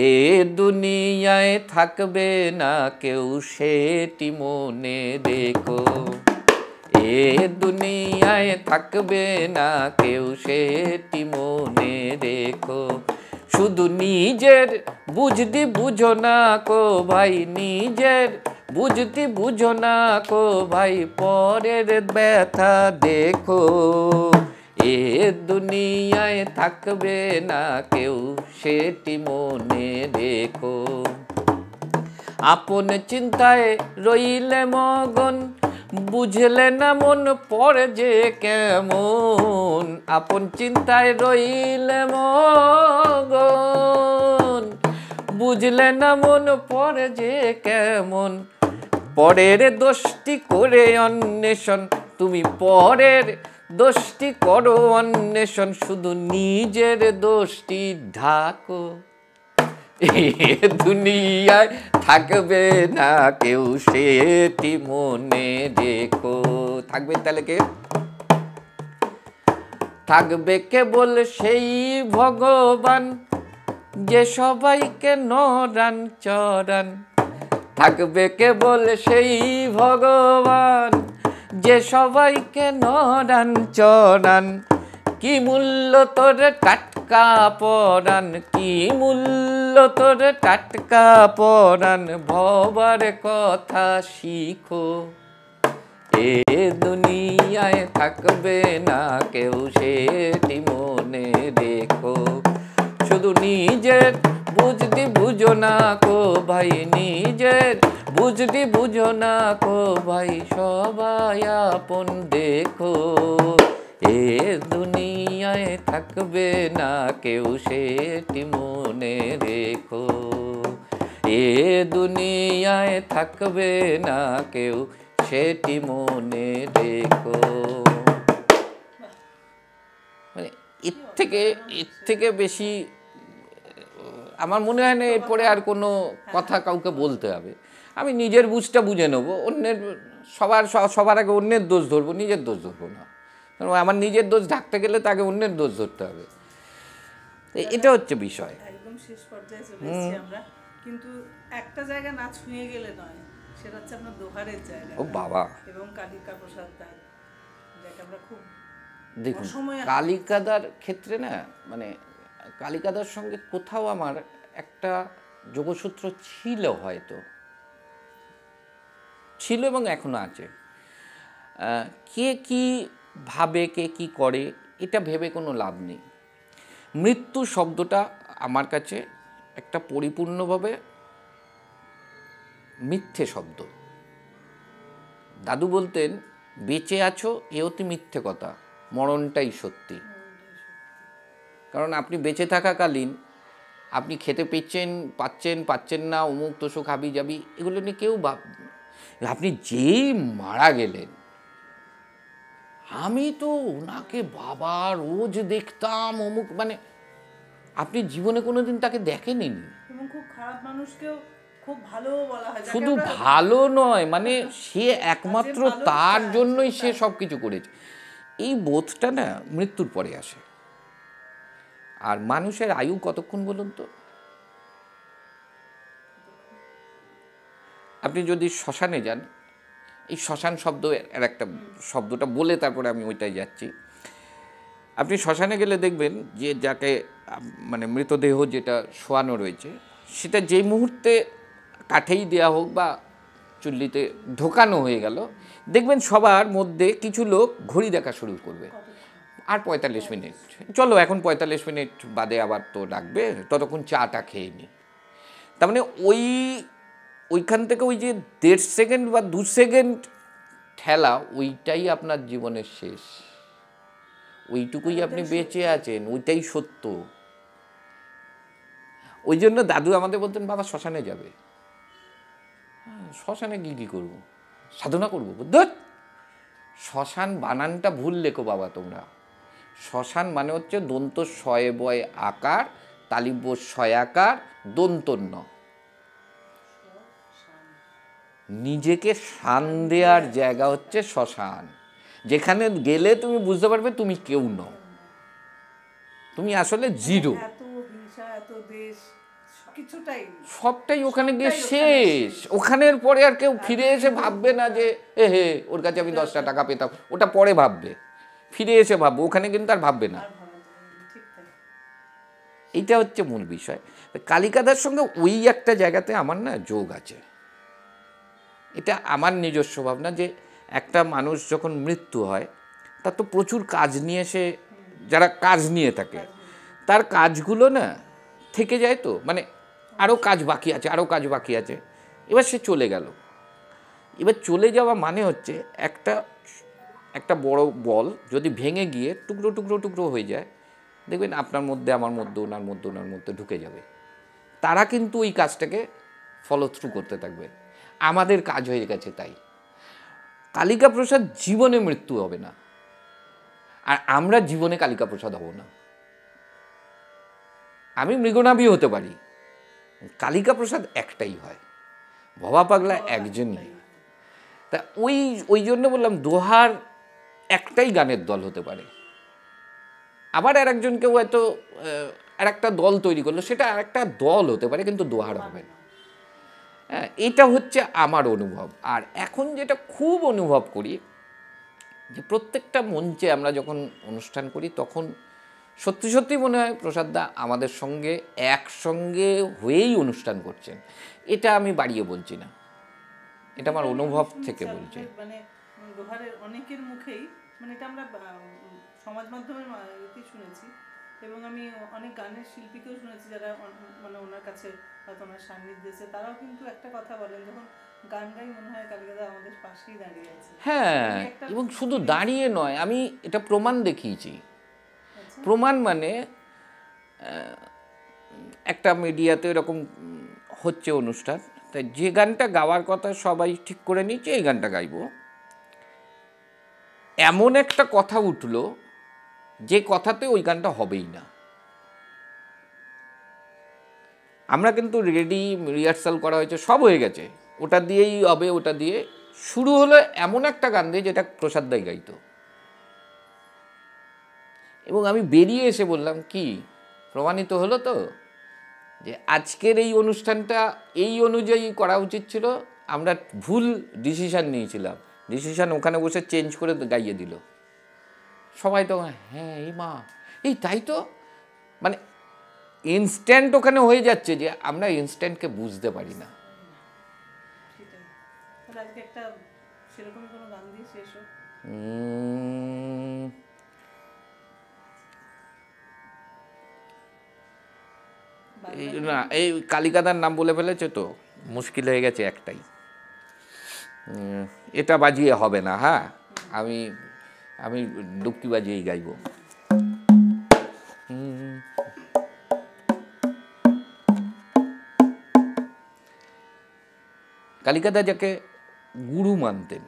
এ দুনিয়ায় থাকবে না কেউ সেটি মনে রেখো, এ দুনিয়ায় থাকবে না কেউ সেটি মনে রেখো। শুধু নিজের বুঝতি বুঝো না কো ভাই, নিজের বুঝতি বুঝো না কো ভাই, পরের ব্যথা দেখো। এ দুনিয়ায় থাকবে না কেউ সেটি মনে রেখো। আপন চিন্তায় রইলে মগন, বুঝলে না মন পড়ে যে কেমন। আপন চিন্তায় রইলে মগন, বুঝলে না মন পড়ে যে কেমন। পরের দোষটি করে অন্বেষণ, তুমি পরের দোষটি করো অন্বেষণ, শুধু নিজের দোষটি ঢাকো। এ দুনিয়ায় থাকবে না কেউ সেটি মনে রেখো। থাকবে তাহলে কে? থাকবে কেবল সেই ভগবান, যে সবাইকে নরান চরান। থাকবে কেবল সেই ভগবান, যে সবাইকে নরান চরান। কি মূল্য তোর টাটকা পরাণ, কি মূল্য তোর টাটকা পরাণ, ভবার কথা শিখো। এ দুনিয়ায় থাকবে না কেউ সেটি মনে রেখো। শুধু নিজের বুঝতি বুঝো না কো ভাই, নিজের বুঝতি বুঝো না কো ভাই, সবাই আপন দেখো। এ দুনিয়ায় থাকবে না কেউ সেটি মনে রেখো, এ দুনিয়ায় থাকবে না কেউ সেটি মনে রেখো। মানে এর থেকে বেশি আমার মনে হয় না এরপরে আর কোনো কথা কাউকে বলতে হবে। আমি নিজের বুঝটা বুঝে নেবো, অন্যের সবার আগে অন্যের দোষ ধরবো, নিজের দোষ ধরবো না। কারণ আমার নিজের দোষ ঢাকতে গেলে তাকে অন্যের দোষ ধরতে হবে। এটা হচ্ছে বিষয়। একদম শেষ পর্যায়ে চলে এসেছি আমরা, কিন্তু একটা জায়গা না ছুঁয়ে গেলে নয়, সেটা হচ্ছে আপনার দোহারের জায়গা। ও বাবা! এবং কালিকা প্রসাদ দাস, যাকে আমরা খুব দেখুন, কালিকাদার ক্ষেত্রে না, মানে কালিকাদার সঙ্গে কোথাও আমার একটা যোগসূত্র ছিল, হয়তো ছিল এবং এখনো আছে। কে কি ভাবে, কে কি করে, এটা ভেবে কোনো লাভ নেই। মৃত্যু শব্দটা আমার কাছে একটা পরিপূর্ণভাবে মিথ্যে শব্দ। দাদু বলতেন, বেঁচে আছো এ অতি মিথ্যে কথা, মরণটাই সত্যি। কারণ আপনি বেঁচে থাকাকালীন আপনি খেতে পাচ্ছেন না, অমুক তোষক হাবি যাবি, এগুলো নিয়ে কেউ আপনি যেই মারা গেলেন, আমি তো ওনাকে বাবা রোজ দেখতাম অমুক, মানে আপনি জীবনে কোনোদিন তাকে দেখেনি। খুব খারাপ মানুষকেও খুব ভালো বলা হয়, শুধু ভালো নয়, মানে সে একমাত্র তার জন্যই সে সব কিছু করেছে। এই বোধটা না মৃত্যুর পরে আসে। আর মানুষের আয়ু কতক্ষণ বলুন তো? আপনি যদি শ্মশানে যান, এই শ্মশান শব্দ এর একটা শব্দটা বলে তারপরে আমি ওইটাই যাচ্ছি। আপনি শ্মশানে গেলে দেখবেন যে যাকে মানে মৃতদেহ যেটা শোয়ানো রয়েছে, সেটা যেই মুহূর্তে কাঠেই দেওয়া হোক বা চুল্লিতে ঢোকানো হয়ে গেল, দেখবেন সবার মধ্যে কিছু লোক ঘড়ি দেখা শুরু করবে, আর 45 মিনিট, চলো এখন 45 মিনিট বাদে আবার তো ডাকবে, ততক্ষণ চাটা খেয়ে নি। তার মানে ওইখান থেকে ওই যে 1.5 সেকেন্ড বা 2 সেকেন্ড ঠেলা, ওইটাই আপনার জীবনের শেষ। ওইটুকুই আপনি বেঁচে আছেন, ওইটাই সত্য। ওই জন্য দাদু আমাদের বলতেন, বাবা শ্মশানে যাবে। শ্মশানে গিয়ে কী করবো? সাধনা করবো? ধুৎ, শ্মশান বানানটা ভুল লেখো বাবা তোমরা। শ্মশান মানে হচ্ছে দন্ত শয়ে বয় আকার, তালিব্য শয়াকার, দন্তন্য। নিজেকে শান দেওয়ার জায়গা হচ্ছে শ্মশান, যেখানে গেলে তুমি বুঝতে পারবে তুমি কেউ নও, তুমি আসলে জিরো। কিছুটাই সবটাই ওখানে গিয়ে শেষ। ওখানের পরে আর কেউ ফিরে এসে ভাববে না যে এ হে ওর কাছে আমি 10টা টাকা পেতাম, ওটা পরে ভাববে, ফিরে এসে ভাববে, ওখানে কিন্তু আর ভাববে না। আর ভালো লাগে ঠিক তাই। এইটা হচ্ছে মূল বিষয়। কালিকাদার সঙ্গে ওই একটা জায়গাতে আমার না যোগ আছে। এটা আমার নিজস্ব ভাবনা যে একটা মানুষ যখন মৃত্যু হয় তার তো প্রচুর কাজ নিয়ে সে, যারা কাজ নিয়ে থাকে তার কাজগুলো না থেকে যায়, তো মানে আরও কাজ বাকি আছে, আরও কাজ বাকি আছে, এবার সে চলে গেল। এবার চলে যাওয়া মানে হচ্ছে একটা একটা বড় বল যদি ভেঙে গিয়ে টুকরো টুকরো টুকরো হয়ে যায়, দেখবেন আপনার মধ্যে, আমার মধ্যে, ওনার মধ্যে, ওনার মধ্যে ঢুকে যাবে। তারা কিন্তু ওই কাজটাকে ফলো থ্রু করতে থাকবে। আমাদের কাজ হয়ে গেছে তাই। কালিকা প্রসাদ জীবনে মৃত্যু হবে না, আর আমরা জীবনে কালিকা প্রসাদ হব না। আমি মৃগনাভি হতে পারি, কালিকা প্রসাদ একটাই হয়, ভবা পাগলা একজনই। তা ওই ওই জন্য বললাম দোহার একটাই গানের দল হতে পারে, আবার আর একজন কেউ হয়তো আর একটা দল তৈরি করলো, সেটা আর একটা দল হতে পারে, কিন্তু দোহার হবে না। হ্যাঁ, এটা হচ্ছে আমার অনুভব। আর এখন যেটা খুব অনুভব করি যে প্রত্যেকটা মঞ্চে আমরা যখন অনুষ্ঠান করি তখন সত্যি সত্যি মনে হয় প্রসাদদা আমাদের সঙ্গে একসঙ্গে হয়েই অনুষ্ঠান করছেন। এটা আমি বাড়িয়ে বলছি না, এটা আমার অনুভব থেকে বলছি। মানে দোহারের অনেকের মুখেই, মানে এটা আমরা সমাজ মাধ্যমের এতেই শুনেছি, এবং আমি অনেক গানের শিল্পীকেও শুনেছি যারা মানে ওনার কাছে হয়তো ওনার সান্নিধ্যে এসে তারাও কিন্তু একটা কথা বলেন, যখন গান গাই মনে হয় কালিকাদা আমাদের পাশেই দাঁড়িয়ে আছে। হ্যাঁ, এবং শুধু দাঁড়িয়ে নয়, আমি এটা প্রমাণ দেখিয়েছি। প্রমাণ মানে একটা মিডিয়াতে এরকম হচ্ছে অনুষ্ঠান, তাই যে গানটা গাওয়ার কথা সবাই ঠিক করে নিচ্ছে এই গানটা গাইবো, এমন একটা কথা উঠলো যে কথাতে ওই গানটা হবেই না। আমরা কিন্তু রেডি, রিহার্সাল করা হয়েছে, সব হয়ে গেছে, ওটা দিয়েই হবে, ওটা দিয়ে শুরু হলো এমন একটা গান দিয়ে যেটা প্রসাদদাই গাইতো। এবং আমি বেরিয়ে এসে বললাম কি প্রমাণিত হলো তো যে আজকের এই অনুষ্ঠানটা এই অনুযায়ী করা উচিত ছিল, আমরা ভুল ডিসিশান নিয়েছিলাম, ডিসিশান ওখানে বসে চেঞ্জ করে গাইয়ে দিল। সবাই তো হ্যাঁ এই মা এই তাই তো, মানে ইনস্ট্যান্ট ওখানে হয়ে যাচ্ছে যে আমরা ইনস্ট্যান্টকে বুঝতে পারি না। আজকে একটা সেরকম কোনো গান দিয়ে শেষ হোক। না, এই কালিকাদার নাম বলে ফেলেছে তো মুশকিল হয়ে গেছে একটাই, এটা বাজিয়ে হবে না। হ্যাঁ, আমি আমি ডুবকি বাজিয়েই গাইব। কালিকাদা যাকে গুরু মানতেন,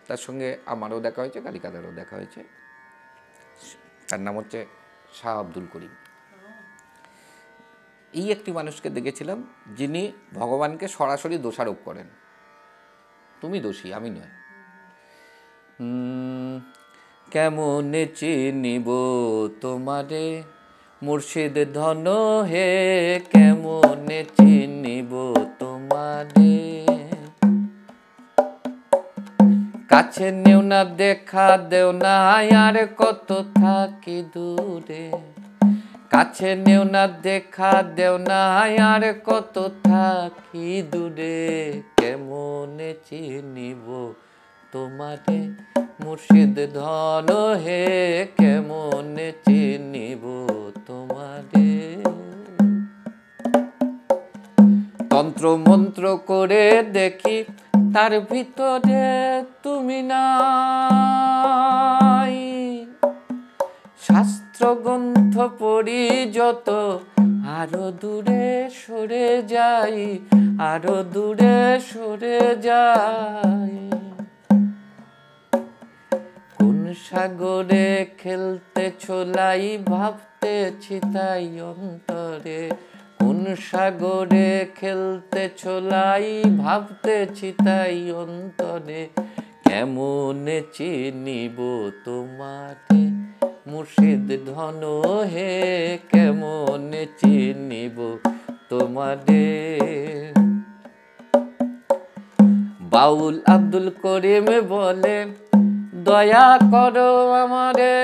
তার সঙ্গে আমারও দেখা হয়েছে, কালিকাদারও দেখা হয়েছে। তার নাম হচ্ছে শাহ আব্দুল করিম। এই একটি মানুষকে দেখেছিলাম যিনি ভগবানকে সরাসরি দোষারোপ করেন, তুমি দোষী, আমি নয়। কেমনে চিনিব তোমারে মুর্শিদ ধন হে, কেমনে চিনিব তোমারে, কাছে নেও না দেখা দেও না আর কত থাকি দূরে, কাছে নেও না দেখা দেও না আর কত থাকি দূরে, কেমনে চিনিব তোমারে মুর্শিদ ধন হে, কেমনে চিনিব তোমারে। তন্ত্র মন্ত্র করে দেখি তার ভিতরে তুমি নাই, শাস্ত্র গ্রন্থ পড়ি যত আরো দূরে সরে যাই, আরো দূরে সরে যাই, কোন সাগরে খেলতে ছোলাই ভাবতেছি তাই অন্তরে, কোন সাগরে খেলতে ছোলাই ভাবতেছি তাই অন্তরে, কেমনে চিনিব তোমারে মুর্শিদ ধন হে, কেমনে চিনিব তোমারে। বাউল আব্দুল করিম বলে দয়া করো আমারে,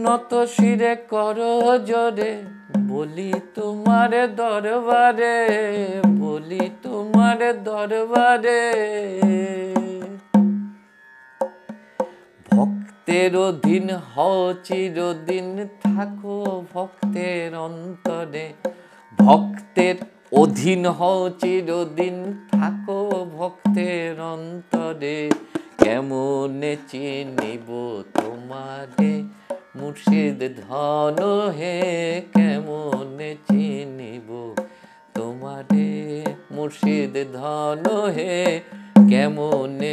নত শিরে করো জোরে, বলি তোমার দরবারে, বলি তোমার দরবারে। ভক্তের অধীন হও চিরদিন, থাকো ভক্তের অন্তরে, ভক্তের অধীন হও চিরদিন, থাকো ভক্তের অন্তরে। কেমনে চিনিব তোমারে মুর্শিদ ধন হে, কেমনে চিনিব তোমারে মুর্শিদ ধন হে, কেমনে